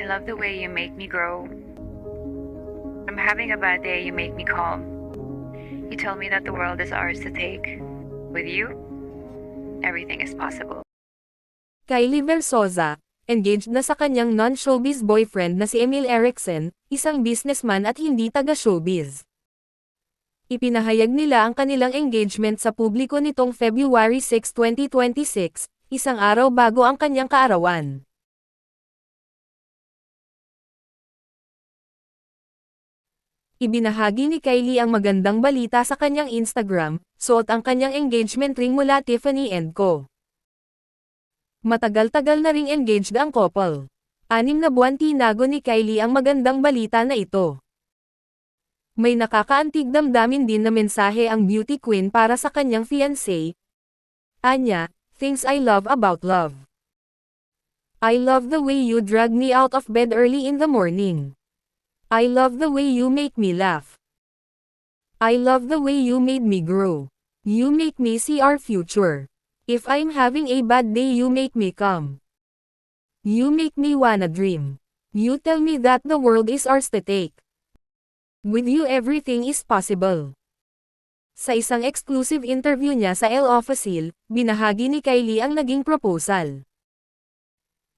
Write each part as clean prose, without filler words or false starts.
I love the way you make me grow. When I'm having a bad day, you make me calm. You tell me that the world is ours to take. With you, everything is possible. Kylie Verzosa, engaged na sa kanyang non-showbiz boyfriend na si Emil Erickson, isang businessman at hindi taga-showbiz. Ipinahayag nila ang kanilang engagement sa publiko nitong February 6, 2026, isang araw bago ang kanyang kaarawan. Ibinahagi ni Kylie ang magandang balita sa kanyang Instagram, suot ang kanyang engagement ring mula Tiffany & Co. Matagal-tagal na ring engaged ang couple. 6 na buwan tinago ni Kylie ang magandang balita na ito. May nakakaantig damdamin din na mensahe ang beauty queen para sa kanyang fiancé. Anya, things I love about love. I love the way you drag me out of bed early in the morning. I love the way you make me laugh. I love the way you made me grow. You make me see our future. If I'm having a bad day, you make me calm. You make me wanna dream. You tell me that the world is ours to take. With you everything is possible. Sa isang exclusive interview niya sa Elle Officiel, binahagi ni Kylie ang naging proposal.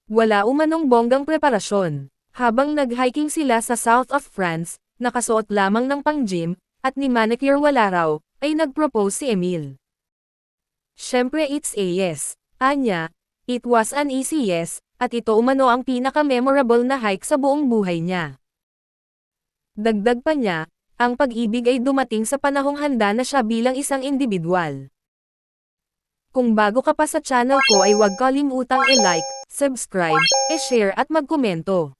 Wala umanong bonggang preparasyon. Habang nag-hiking sila sa south of France, nakasuot lamang ng pang-gym, at ni manicure wala raw, ay nag-propose si Emil. Syempre it's a yes. Anya, it was an easy yes, at ito umano ang pinaka-memorable na hike sa buong buhay niya. Dagdag pa niya, ang pag-ibig ay dumating sa panahong handa na siya bilang isang individual. Kung bago ka pa sa channel ko ay huwag kalimutang i-like, subscribe, i-share at magkomento.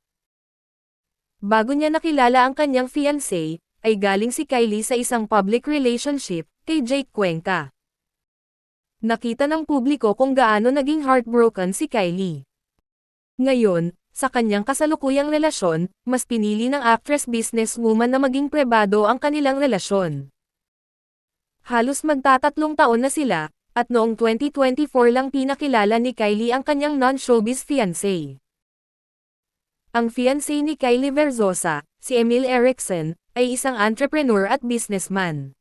Bago niya nakilala ang kanyang fiancé, ay galing si Kylie sa isang public relationship, kay Jake Cuenca. Nakita ng publiko kung gaano naging heartbroken si Kylie. Ngayon, sa kanyang kasalukuyang relasyon, mas pinili ng actress businesswoman na maging pribado ang kanilang relasyon. Halos magtatatlong taon na sila, at noong 2024 lang pinakilala ni Kylie ang kanyang non-showbiz fiancé. Ang fiancé ni Kylie Verzosa, si Emil Erickson, ay isang entrepreneur at businessman.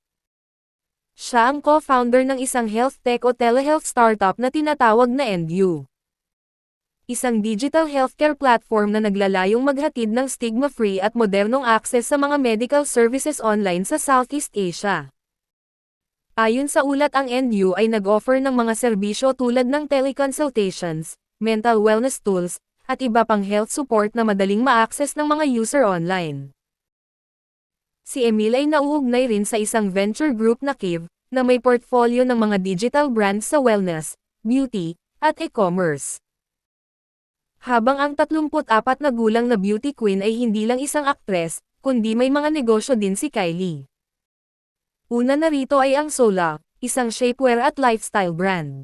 Siya ang co-founder ng isang health tech o telehealth startup na tinatawag na NDU. Isang digital healthcare platform na naglalayong maghatid ng stigma-free at modernong access sa mga medical services online sa Southeast Asia. Ayon sa ulat, ang NDU ay nag-offer ng mga serbisyo tulad ng teleconsultations, mental wellness tools, at iba pang health support na madaling ma-access ng mga user online. Si Emil ay nauugnay rin sa isang venture group na Cave, na may portfolio ng mga digital brands sa wellness, beauty, at e-commerce. Habang ang 34 na gulang na beauty queen ay hindi lang isang aktres, kundi may mga negosyo din si Kylie. Una na rito ay ang Sola, isang shapewear at lifestyle brand.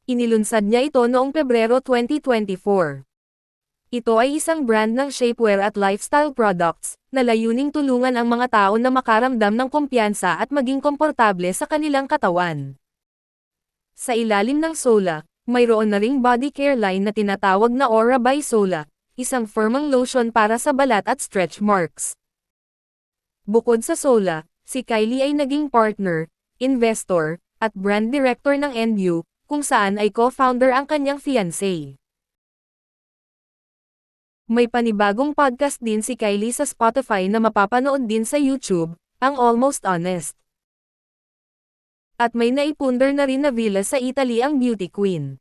Inilunsad niya ito noong Pebrero 2024. Ito ay isang brand ng shapewear at lifestyle products, na layuning tulungan ang mga tao na makaramdam ng kumpiyansa at maging komportable sa kanilang katawan. Sa ilalim ng Sola, mayroon na ring body care line na tinatawag na Aura by Sola, isang firmang lotion para sa balat at stretch marks. Bukod sa Sola, si Kylie ay naging partner, investor, at brand director ng NDU, kung saan ay co-founder ang kanyang fiancé. May panibagong podcast din si Kylie sa Spotify na mapapanood din sa YouTube, ang Almost Honest. At may naipundar na rin na villa sa Italy ang beauty queen.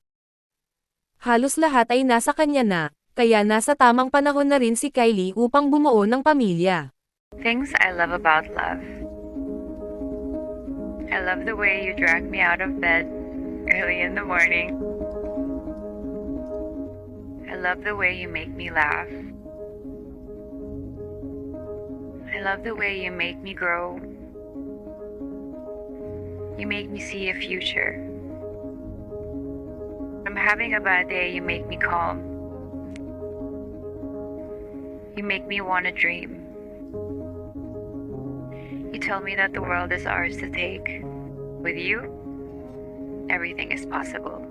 Halos lahat ay nasa kanya na, kaya nasa tamang panahon na rin si Kylie upang bumuo ng pamilya. Things I love about love. I love the way you drag me out of bed early in the morning. I love the way you make me laugh. I love the way you make me grow. You make me see a future. When I'm having a bad day, you make me calm. You make me wanna dream. You tell me that the world is ours to take. With you, everything is possible.